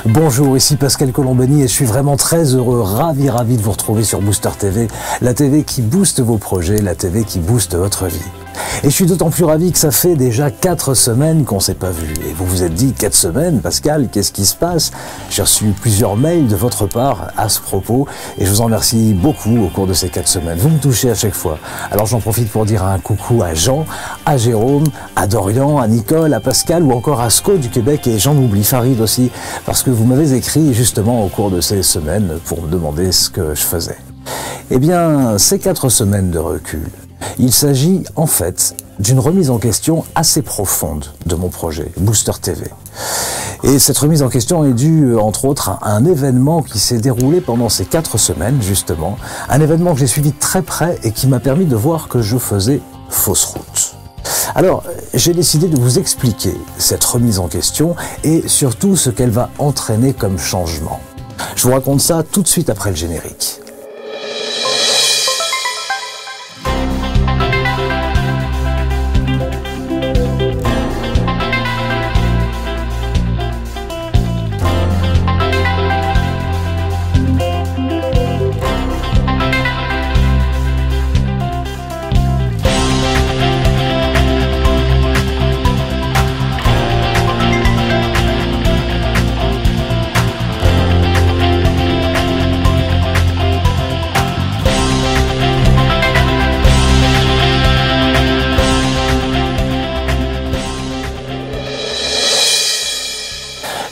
Bonjour, ici Pascal Colombani et je suis vraiment très heureux, ravi de vous retrouver sur Booster TV, la TV qui booste vos projets, la TV qui booste votre vie. Et je suis d'autant plus ravi que ça fait déjà 4 semaines qu'on ne s'est pas vu. Et vous vous êtes dit, 4 semaines, Pascal, qu'est-ce qui se passe? J'ai reçu plusieurs mails de votre part à ce propos et je vous en remercie beaucoup au cours de ces 4 semaines. Vous me touchez à chaque fois. Alors j'en profite pour dire un coucou à Jean, à Jérôme, à Dorian, à Nicole, à Pascal ou encore à Sco du Québec et j'en oublie Farid aussi parce que vous m'avez écrit justement au cours de ces semaines pour me demander ce que je faisais. Eh bien, ces 4 semaines de recul, il s'agit en fait d'une remise en question assez profonde de mon projet, Booster TV. Et cette remise en question est due, entre autres, à un événement qui s'est déroulé pendant ces 4 semaines, justement. Un événement que j'ai suivi de très près et qui m'a permis de voir que je faisais fausse route. Alors, j'ai décidé de vous expliquer cette remise en question et surtout ce qu'elle va entraîner comme changement. Je vous raconte ça tout de suite après le générique.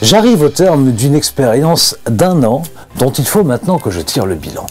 J'arrive au terme d'une expérience d'1 an dont il faut maintenant que je tire le bilan.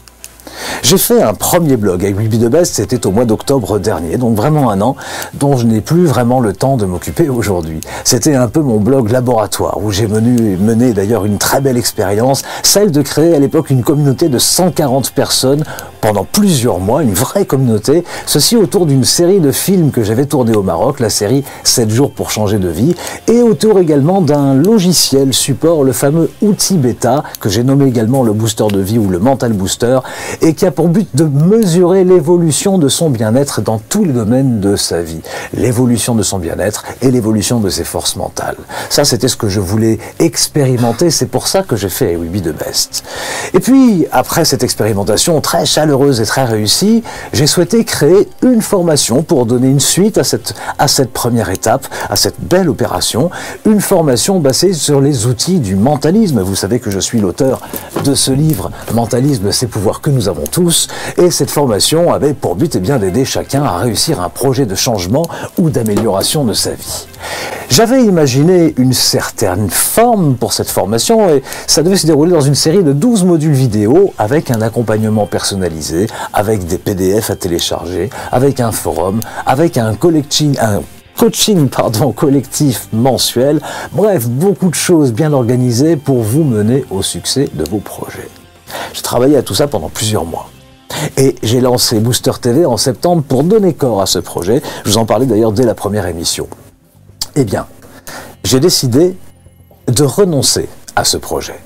J'ai fait un premier blog avec Will Be The Best, c'était au mois d'octobre dernier, donc vraiment 1 an, dont je n'ai plus vraiment le temps de m'occuper aujourd'hui. C'était un peu mon blog laboratoire, où j'ai mené d'ailleurs une très belle expérience, celle de créer à l'époque une communauté de 140 personnes pendant plusieurs mois, une vraie communauté, ceci autour d'une série de films que j'avais tourné au Maroc, la série 7 jours pour changer de vie, et autour également d'un logiciel support, le fameux outil bêta, que j'ai nommé également le booster de vie ou le mental booster, et qui a pour but de mesurer l'évolution de son bien-être dans tous les domaines de sa vie. L'évolution de son bien-être et l'évolution de ses forces mentales. Ça, c'était ce que je voulais expérimenter, c'est pour ça que j'ai fait Will Be The Best. Et puis, après cette expérimentation très chaleureuse et très réussie, j'ai souhaité créer une formation pour donner une suite à cette première étape, à cette belle opération, une formation basée sur les outils du mentalisme. Vous savez que je suis l'auteur de ce livre, Mentalisme, c'est pouvoir que nous avons tous, et cette formation avait pour but d'aider chacun à réussir un projet de changement ou d'amélioration de sa vie. J'avais imaginé une certaine forme pour cette formation et ça devait se dérouler dans une série de 12 modules vidéo avec un accompagnement personnalisé, avec des PDF à télécharger, avec un forum, avec un coaching collectif mensuel, bref, beaucoup de choses bien organisées pour vous mener au succès de vos projets. J'ai travaillé à tout ça pendant plusieurs mois. Et j'ai lancé Booster TV en septembre pour donner corps à ce projet. Je vous en parlais d'ailleurs dès la première émission. Eh bien, j'ai décidé de renoncer à ce projet.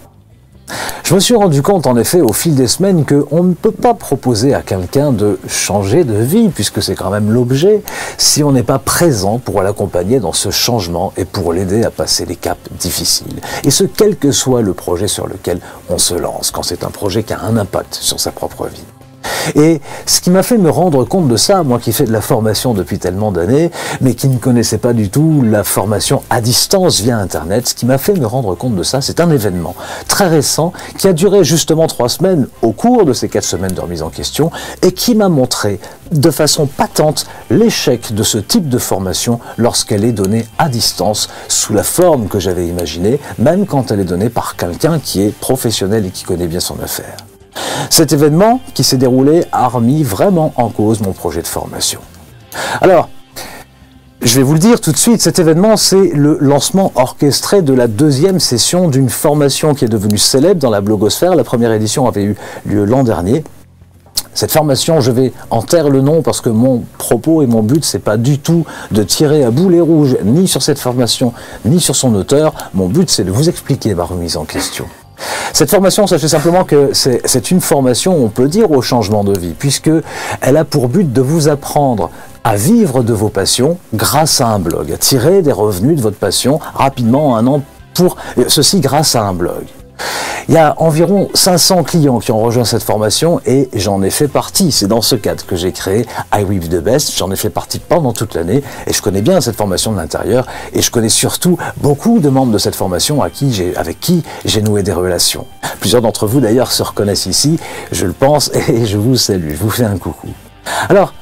Je me suis rendu compte en effet au fil des semaines qu'on ne peut pas proposer à quelqu'un de changer de vie, puisque c'est quand même l'objet, si on n'est pas présent pour l'accompagner dans ce changement et pour l'aider à passer les caps difficiles. Et ce, quel que soit le projet sur lequel on se lance, quand c'est un projet qui a un impact sur sa propre vie. Et ce qui m'a fait me rendre compte de ça, moi qui fais de la formation depuis tellement d'années, mais qui ne connaissais pas du tout la formation à distance via Internet, ce qui m'a fait me rendre compte de ça, c'est un événement très récent qui a duré justement 3 semaines au cours de ces 4 semaines de remise en question et qui m'a montré de façon patente l'échec de ce type de formation lorsqu'elle est donnée à distance sous la forme que j'avais imaginée, même quand elle est donnée par quelqu'un qui est professionnel et qui connaît bien son affaire. Cet événement qui s'est déroulé a remis vraiment en cause mon projet de formation. Alors, je vais vous le dire tout de suite, cet événement, c'est le lancement orchestré de la 2e session d'une formation qui est devenue célèbre dans la blogosphère. La première édition avait eu lieu l'an dernier. Cette formation, je vais en taire le nom parce que mon propos et mon but, c'est pas du tout de tirer à boulet rouge ni sur cette formation, ni sur son auteur. Mon but, c'est de vous expliquer ma remise en question. Cette formation, sachez simplement que c'est une formation, on peut dire, au changement de vie, puisqu'elle a pour but de vous apprendre à vivre de vos passions grâce à un blog, à tirer des revenus de votre passion rapidement en 1 an ceci grâce à un blog. Il y a environ 500 clients qui ont rejoint cette formation et j'en ai fait partie. C'est dans ce cadre que j'ai créé I Weave the Best. J'en ai fait partie pendant toute l'année et je connais bien cette formation de l'intérieur et je connais surtout beaucoup de membres de cette formation avec qui j'ai noué des relations. Plusieurs d'entre vous d'ailleurs se reconnaissent ici, je le pense, et je vous salue, je vous fais un coucou. Alors,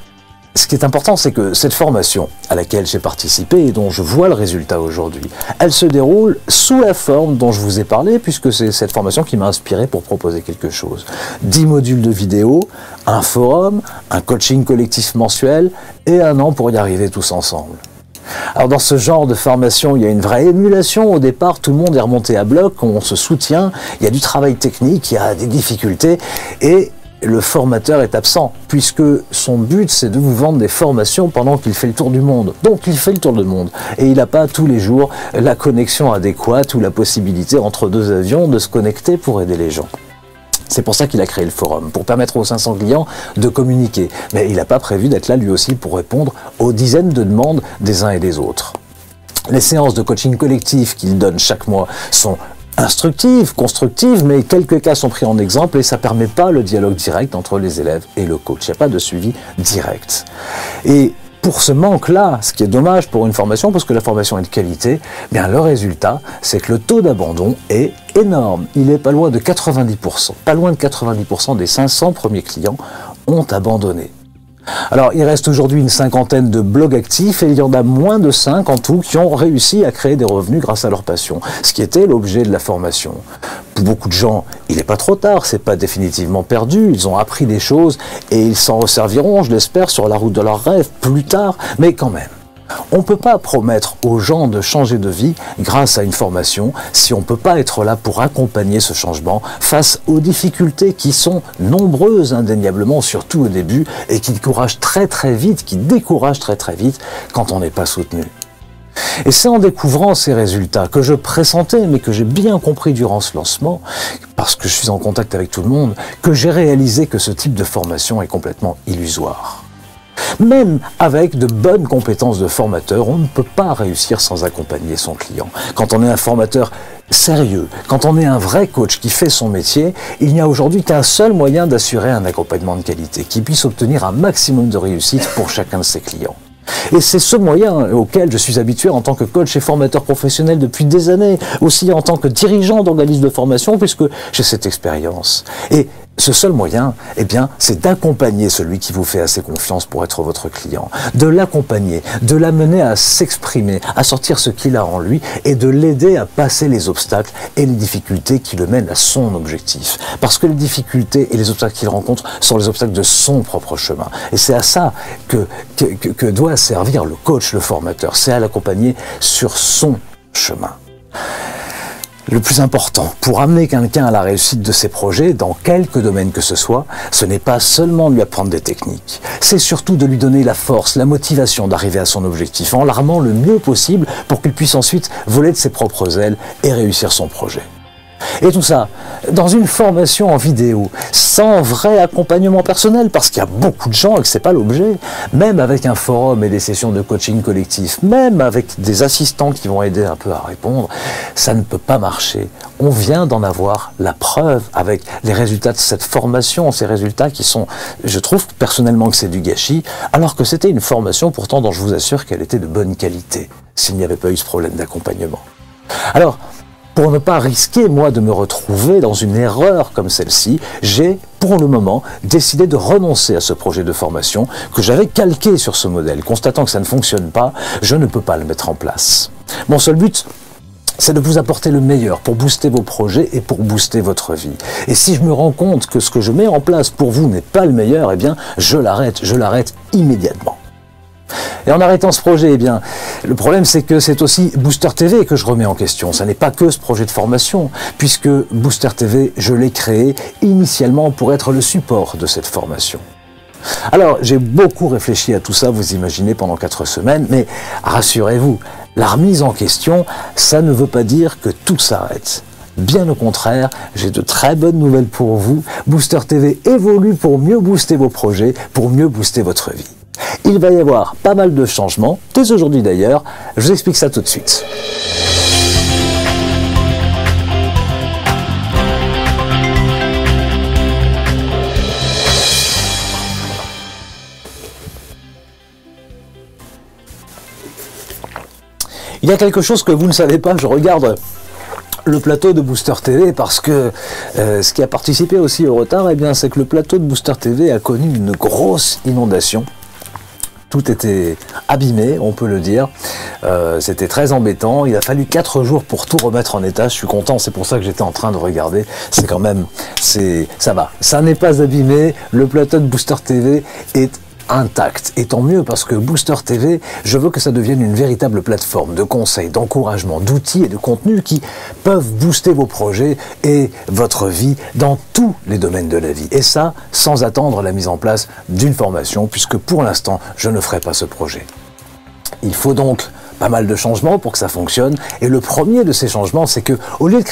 ce qui est important, c'est que cette formation à laquelle j'ai participé et dont je vois le résultat aujourd'hui, elle se déroule sous la forme dont je vous ai parlé, puisque c'est cette formation qui m'a inspiré pour proposer quelque chose. 10 modules de vidéo, un forum, un coaching collectif mensuel et 1 an pour y arriver tous ensemble. Alors dans ce genre de formation, il y a une vraie émulation. Au départ, tout le monde est remonté à bloc, on se soutient, il y a du travail technique, il y a des difficultés et le formateur est absent, puisque son but c'est de vous vendre des formations pendant qu'il fait le tour du monde. Donc il fait le tour du monde et il n'a pas tous les jours la connexion adéquate ou la possibilité entre 2 avions de se connecter pour aider les gens. C'est pour ça qu'il a créé le forum, pour permettre aux 500 clients de communiquer. Mais il n'a pas prévu d'être là lui aussi pour répondre aux dizaines de demandes des uns et des autres. Les séances de coaching collectif qu'il donne chaque mois sont instructives, constructives, mais quelques cas sont pris en exemple et ça ne permet pas le dialogue direct entre les élèves et le coach. Il n'y a pas de suivi direct. Et pour ce manque-là, ce qui est dommage pour une formation, parce que la formation est de qualité, bien le résultat, c'est que le taux d'abandon est énorme. Il est pas loin de 90%. Pas loin de 90% des 500 premiers clients ont abandonné. Alors, il reste aujourd'hui une cinquantaine de blogs actifs et il y en a moins de 5 en tout qui ont réussi à créer des revenus grâce à leur passion, ce qui était l'objet de la formation. Pour beaucoup de gens, il n'est pas trop tard, c'est pas définitivement perdu, ils ont appris des choses et ils s'en resserviront, je l'espère, sur la route de leurs rêves plus tard, mais quand même. On ne peut pas promettre aux gens de changer de vie grâce à une formation si on ne peut pas être là pour accompagner ce changement face aux difficultés qui sont nombreuses indéniablement, surtout au début, et qui découragent très vite quand on n'est pas soutenu. Et c'est en découvrant ces résultats que je pressentais, mais que j'ai bien compris durant ce lancement, parce que je suis en contact avec tout le monde, que j'ai réalisé que ce type de formation est complètement illusoire. Même avec de bonnes compétences de formateur, on ne peut pas réussir sans accompagner son client. Quand on est un formateur sérieux, quand on est un vrai coach qui fait son métier, il n'y a aujourd'hui qu'un seul moyen d'assurer un accompagnement de qualité, qui puisse obtenir un maximum de réussite pour chacun de ses clients. Et c'est ce moyen auquel je suis habitué en tant que coach et formateur professionnel depuis des années, aussi en tant que dirigeant d'organisme de formation, puisque j'ai cette expérience. Et ce seul moyen, eh bien, c'est d'accompagner celui qui vous fait assez confiance pour être votre client, de l'accompagner, de l'amener à s'exprimer, à sortir ce qu'il a en lui et de l'aider à passer les obstacles et les difficultés qui le mènent à son objectif. Parce que les difficultés et les obstacles qu'il rencontre sont les obstacles de son propre chemin. Et c'est à ça que doit servir le coach, le formateur. C'est à l'accompagner sur son chemin. Le plus important, pour amener quelqu'un à la réussite de ses projets, dans quelque domaine que ce soit, ce n'est pas seulement de lui apprendre des techniques, c'est surtout de lui donner la force, la motivation d'arriver à son objectif, en l'armant le mieux possible pour qu'il puisse ensuite voler de ses propres ailes et réussir son projet. Et tout ça, dans une formation en vidéo, sans vrai accompagnement personnel, parce qu'il y a beaucoup de gens et que ce n'est pas l'objet, même avec un forum et des sessions de coaching collectif, même avec des assistants qui vont aider un peu à répondre, ça ne peut pas marcher. On vient d'en avoir la preuve avec les résultats de cette formation, ces résultats qui sont, je trouve personnellement que c'est du gâchis, alors que c'était une formation pourtant dont je vous assure qu'elle était de bonne qualité, s'il n'y avait pas eu ce problème d'accompagnement. Alors, pour ne pas risquer, moi, de me retrouver dans une erreur comme celle-ci, j'ai, pour le moment, décidé de renoncer à ce projet de formation que j'avais calqué sur ce modèle. Constatant que ça ne fonctionne pas, je ne peux pas le mettre en place. Mon seul but, c'est de vous apporter le meilleur pour booster vos projets et pour booster votre vie. Et si je me rends compte que ce que je mets en place pour vous n'est pas le meilleur, eh bien, je l'arrête immédiatement. Et en arrêtant ce projet, eh bien, le problème c'est que c'est aussi Booster TV que je remets en question. Ça n'est pas que ce projet de formation, puisque Booster TV, je l'ai créé initialement pour être le support de cette formation. Alors, j'ai beaucoup réfléchi à tout ça, vous imaginez, pendant 4 semaines, mais rassurez-vous, la remise en question, ça ne veut pas dire que tout s'arrête. Bien au contraire, j'ai de très bonnes nouvelles pour vous. Booster TV évolue pour mieux booster vos projets, pour mieux booster votre vie. Il va y avoir pas mal de changements, dès aujourd'hui d'ailleurs, je vous explique ça tout de suite. Il y a quelque chose que vous ne savez pas, je regarde le plateau de Booster TV parce que ce qui a participé aussi au retard, eh bien, c'est que le plateau de Booster TV a connu une grosse inondation. Tout était abîmé, on peut le dire. C'était très embêtant. Il a fallu 4 jours pour tout remettre en état. Je suis content, c'est pour ça que j'étais en train de regarder. C'est quand même, ça va. Ça n'est pas abîmé. Le plateau de Booster TV est intact. Et tant mieux parce que Booster TV, je veux que ça devienne une véritable plateforme de conseils, d'encouragement, d'outils et de contenus qui peuvent booster vos projets et votre vie dans tous les domaines de la vie. Et ça, sans attendre la mise en place d'une formation, puisque pour l'instant, je ne ferai pas ce projet. Il faut donc pas mal de changements pour que ça fonctionne. Et le premier de ces changements, c'est que au lieu de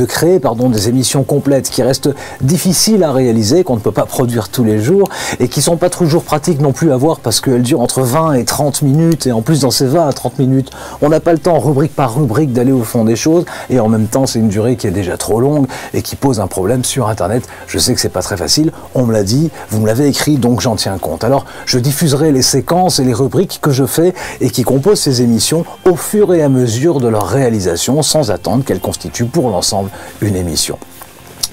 créer des émissions complètes qui restent difficiles à réaliser, qu'on ne peut pas produire tous les jours et qui sont pas toujours pratiques non plus à voir parce qu'elles durent entre 20 et 30 minutes et en plus dans ces 20 à 30 minutes, on n'a pas le temps rubrique par rubrique d'aller au fond des choses et en même temps c'est une durée qui est déjà trop longue et qui pose un problème sur Internet. Je sais que c'est pas très facile, on me l'a dit, vous me l'avez écrit donc j'en tiens compte. Alors je diffuserai les séquences et les rubriques que je fais et qui composent ces émissions au fur et à mesure de leur réalisation sans attendre qu'elles constituent pour l'ensemble une émission.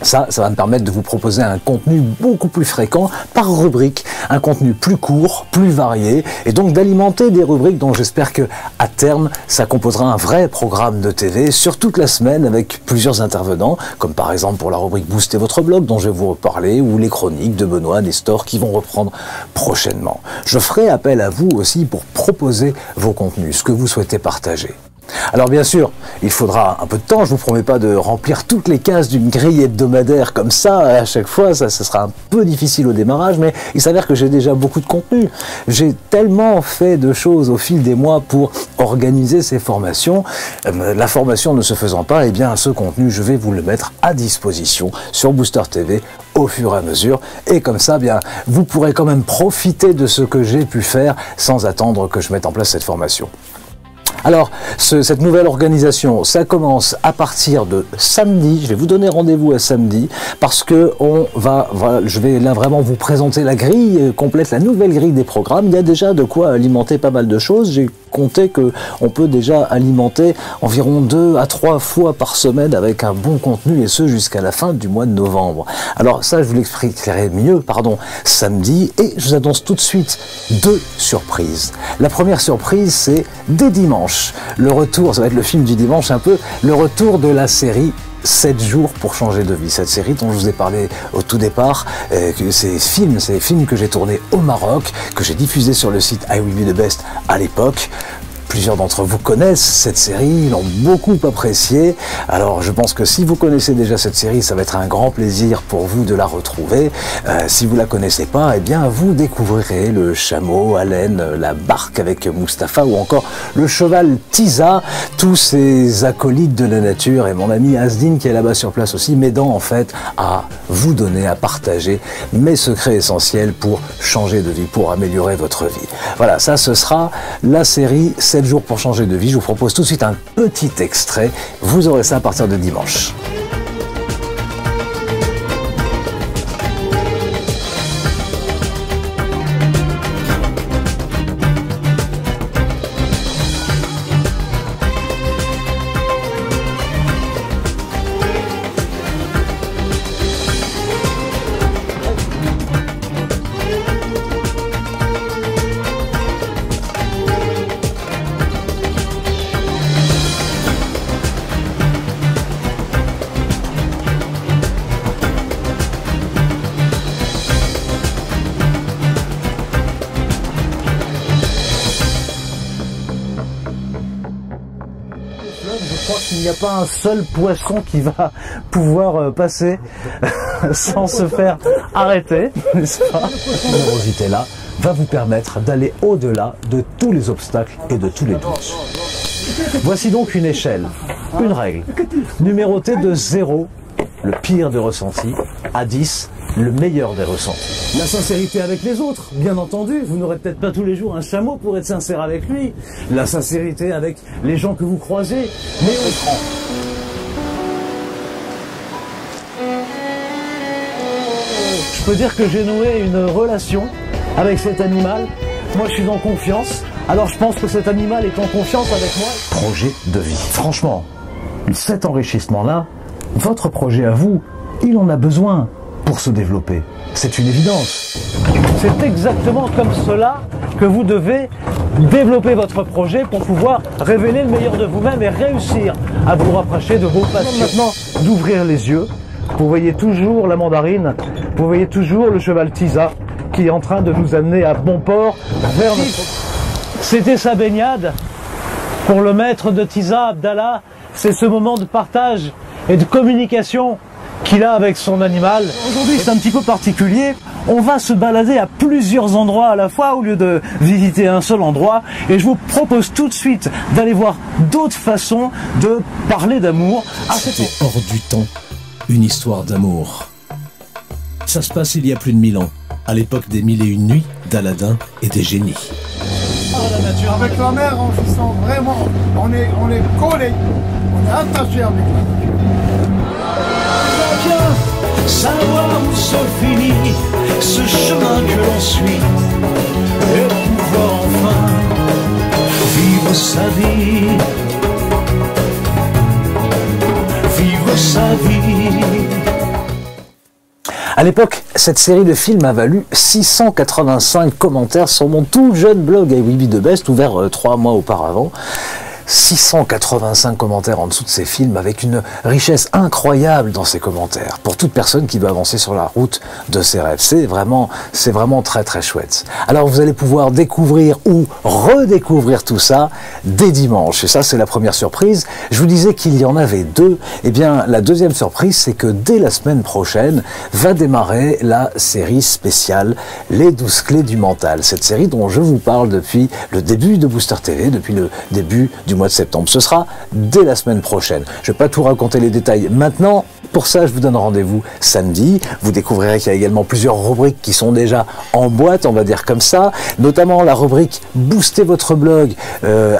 Ça va me permettre de vous proposer un contenu beaucoup plus fréquent par rubrique, un contenu plus court, plus varié, et donc d'alimenter des rubriques dont j'espère que à terme, ça composera un vrai programme de TV sur toute la semaine avec plusieurs intervenants, comme par exemple pour la rubrique Booster votre blog dont je vais vous reparler, ou les chroniques de Benoît Nestor qui vont reprendre prochainement. Je ferai appel à vous aussi pour proposer vos contenus, ce que vous souhaitez partager. Alors bien sûr, il faudra un peu de temps, je vous promets pas de remplir toutes les cases d'une grille hebdomadaire comme ça à chaque fois, ça sera un peu difficile au démarrage, mais il s'avère que j'ai déjà beaucoup de contenu. J'ai tellement fait de choses au fil des mois pour organiser ces formations. La formation ne se faisant pas, eh bien ce contenu, je vais vous le mettre à disposition sur Booster TV au fur et à mesure, et comme ça, bien, vous pourrez quand même profiter de ce que j'ai pu faire sans attendre que je mette en place cette formation. Alors, cette nouvelle organisation, ça commence à partir de samedi. Je vais vous donner rendez-vous à samedi parce que je vais là vraiment vous présenter la grille complète, la nouvelle grille des programmes. Il y a déjà de quoi alimenter pas mal de choses. J'ai compté qu'on peut déjà alimenter environ 2 à 3 fois par semaine avec un bon contenu et ce jusqu'à la fin du mois de novembre. Alors ça, je vous l'expliquerai mieux, samedi, et je vous annonce tout de suite 2 surprises. La première surprise, c'est dès dimanche. Le retour, ça va être le film du dimanche un peu, le retour de la série 7 jours pour changer de vie. Cette série dont je vous ai parlé au tout départ, ces films que j'ai tournés au Maroc, que j'ai diffusés sur le site I Will Be The Best à l'époque. Plusieurs d'entre vous connaissent cette série, l'ont beaucoup appréciée. Alors je pense que si vous connaissez déjà cette série, ça va être un grand plaisir pour vous de la retrouver. Si vous la connaissez pas, eh bien vous découvrirez le chameau, Allen, la barque avec Mustapha ou encore le cheval Tisa, tous ces acolytes de la nature et mon ami Asdine qui est là-bas sur place aussi, m'aidant en fait à vous donner, à partager mes secrets essentiels pour changer de vie, pour améliorer votre vie. Voilà, ça ce sera la série 7 jours pour changer de vie. Je vous propose tout de suite un petit extrait. Vous aurez ça à partir de dimanche. Je crois qu'il n'y a pas un seul poisson qui va pouvoir passer sans se faire arrêter, n'est-ce pas? Cette générosité-là va vous permettre d'aller au-delà de tous les obstacles et de tous les doutes. Voici donc une échelle, une règle, numérotée de 0, le pire des ressentis, à 10, le meilleur des ressentis. La sincérité avec les autres, bien entendu. Vous n'aurez peut-être pas tous les jours un chameau pour être sincère avec lui. La sincérité avec les gens que vous croisez, mais au franc. Je peux dire que j'ai noué une relation avec cet animal. Moi, je suis en confiance. Alors je pense que cet animal est en confiance avec moi. Projet de vie. Franchement, cet enrichissement-là, votre projet à vous, il en a besoin pour se développer. C'est une évidence. C'est exactement comme cela que vous devez développer votre projet pour pouvoir révéler le meilleur de vous-même et réussir à vous rapprocher de vos passions. Maintenant, d'ouvrir les yeux. Vous voyez toujours la mandarine, vous voyez toujours le cheval Tisa qui est en train de nous amener à bon port vers notre... C'était sa baignade. Pour le maître de Tisa, Abdallah, c'est ce moment de partage et de communication qu'il a avec son animal. Aujourd'hui, c'est un petit peu particulier. On va se balader à plusieurs endroits à la fois au lieu de visiter un seul endroit. Et je vous propose tout de suite d'aller voir d'autres façons de parler d'amour. C'était hors du temps, une histoire d'amour. Ça se passe il y a plus de 1000 ans, à l'époque des 1001 nuits d'Aladin et des génies. Avec la mer, on se sent vraiment, on est collé, on est attaché avec la nature. Bien savoir où se finit ce chemin que l'on suit et pouvoir enfin vivre sa vie, vivre sa vie. À l'époque, cette série de films a valu 685 commentaires sur mon tout jeune blog AWB The Best, ouvert 3 mois auparavant. 685 commentaires en dessous de ces films avec une richesse incroyable dans ces commentaires pour toute personne qui veut avancer sur la route de ses rêves. C'est vraiment très très chouette. Alors vous allez pouvoir découvrir ou redécouvrir tout ça dès dimanche. Et ça, c'est la première surprise. Je vous disais qu'il y en avait 2. Eh bien, la deuxième surprise, c'est que dès la semaine prochaine va démarrer la série spéciale Les 12 clés du mental. Cette série dont je vous parle depuis le début de Booster TV, depuis le début du mois de septembre. Ce sera dès la semaine prochaine. Je ne vais pas tout raconter les détails maintenant. Pour ça, je vous donne rendez-vous samedi. Vous découvrirez qu'il y a également plusieurs rubriques qui sont déjà en boîte, on va dire comme ça. Notamment la rubrique Booster votre blog,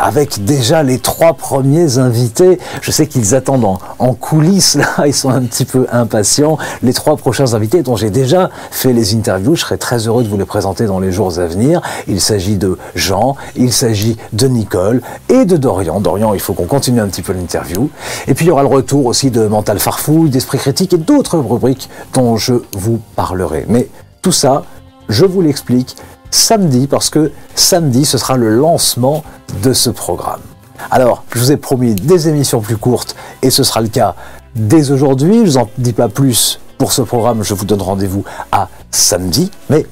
avec déjà les 3 premiers invités. Je sais qu'ils attendent en coulisses, là. Ils sont un petit peu impatients. Les 3 prochains invités dont j'ai déjà fait les interviews. Je serai très heureux de vous les présenter dans les jours à venir. Il s'agit de Jean, il s'agit de Nicole et de Dorian. Dorian, il faut qu'on continue un petit peu l'interview. Et puis il y aura le retour aussi de Mental Farfouille, d'Esprit Critique et d'autres rubriques dont je vous parlerai. Mais tout ça, je vous l'explique samedi, parce que samedi, ce sera le lancement de ce programme. Alors, je vous ai promis des émissions plus courtes et ce sera le cas dès aujourd'hui. Je ne vous en dis pas plus pour ce programme, je vous donne rendez-vous à samedi. Mais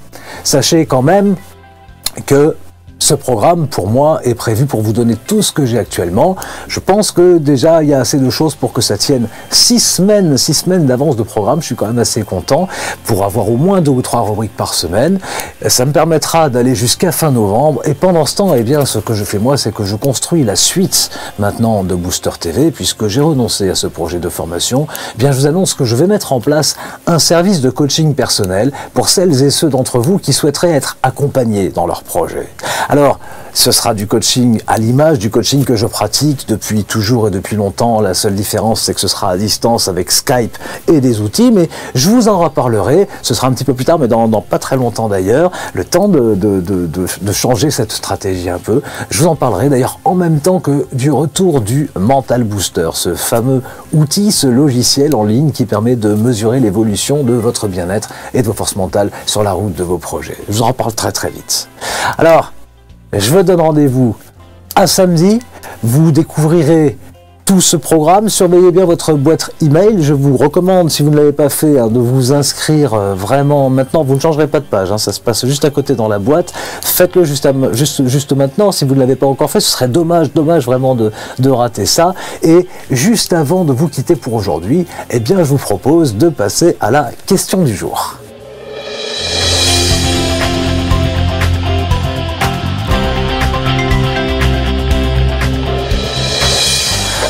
sachez quand même que ce programme, pour moi, est prévu pour vous donner tout ce que j'ai actuellement. Je pense que déjà, il y a assez de choses pour que ça tienne 6 semaines d'avance de programme. Je suis quand même assez content pour avoir au moins 2 ou 3 rubriques par semaine. Ça me permettra d'aller jusqu'à fin novembre. Et pendant ce temps, eh bien, ce que je fais moi, c'est que je construis la suite maintenant de Booster TV, puisque j'ai renoncé à ce projet de formation. Eh bien, je vous annonce que je vais mettre en place un service de coaching personnel pour celles et ceux d'entre vous qui souhaiteraient être accompagnés dans leur projet. Alors, ce sera du coaching à l'image du coaching que je pratique depuis toujours et depuis longtemps. La seule différence, c'est que ce sera à distance avec Skype et des outils, mais je vous en reparlerai. Ce sera un petit peu plus tard, mais dans pas très longtemps d'ailleurs, le temps de changer cette stratégie un peu. Je vous en parlerai d'ailleurs en même temps que du retour du Mental Booster, ce fameux outil, ce logiciel en ligne qui permet de mesurer l'évolution de votre bien-être et de vos forces mentales sur la route de vos projets. Je vous en parle très très vite. Alors, je vous donne rendez-vous à samedi. Vous découvrirez tout ce programme. Surveillez bien votre boîte email. Je vous recommande, si vous ne l'avez pas fait, de vous inscrire vraiment maintenant. Vous ne changerez pas de page, ça se passe juste à côté dans la boîte. Faites-le juste maintenant. Si vous ne l'avez pas encore fait, ce serait dommage vraiment de rater ça. Et juste avant de vous quitter pour aujourd'hui, eh bien, je vous propose de passer à la question du jour.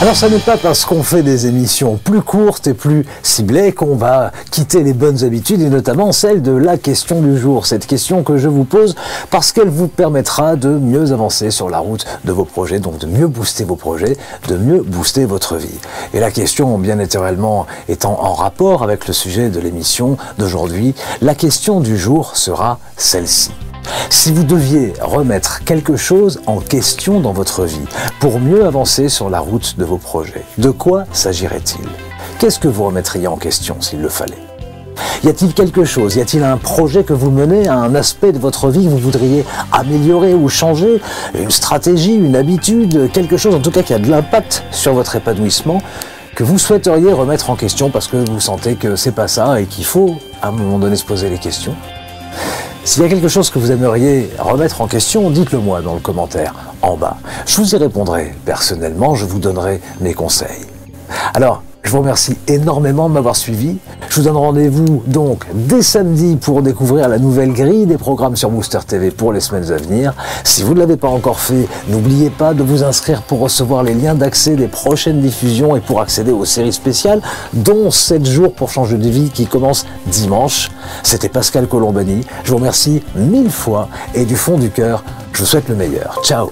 Alors ça n'est pas parce qu'on fait des émissions plus courtes et plus ciblées qu'on va quitter les bonnes habitudes, et notamment celle de la question du jour. Cette question que je vous pose parce qu'elle vous permettra de mieux avancer sur la route de vos projets, donc de mieux booster vos projets, de mieux booster votre vie. Et la question, bien naturellement, étant en rapport avec le sujet de l'émission d'aujourd'hui, la question du jour sera celle-ci. Si vous deviez remettre quelque chose en question dans votre vie pour mieux avancer sur la route de vos projets, de quoi s'agirait-il? Qu'est-ce que vous remettriez en question s'il le fallait? Y a-t-il quelque chose, y a-t-il un projet que vous menez, un aspect de votre vie que vous voudriez améliorer ou changer, une stratégie, une habitude, quelque chose en tout cas qui a de l'impact sur votre épanouissement, que vous souhaiteriez remettre en question parce que vous sentez que c'est pas ça et qu'il faut à un moment donné se poser les questions? S'il y a quelque chose que vous aimeriez remettre en question, dites-le moi dans le commentaire en bas. Je vous y répondrai personnellement, je vous donnerai mes conseils. Alors, je vous remercie énormément de m'avoir suivi. Je vous donne rendez-vous donc dès samedi pour découvrir la nouvelle grille des programmes sur Booster TV pour les semaines à venir. Si vous ne l'avez pas encore fait, n'oubliez pas de vous inscrire pour recevoir les liens d'accès des prochaines diffusions et pour accéder aux séries spéciales, dont 7 jours pour changer de vie qui commence dimanche. C'était Pascal Colombani. Je vous remercie 1000 fois et du fond du cœur, je vous souhaite le meilleur. Ciao!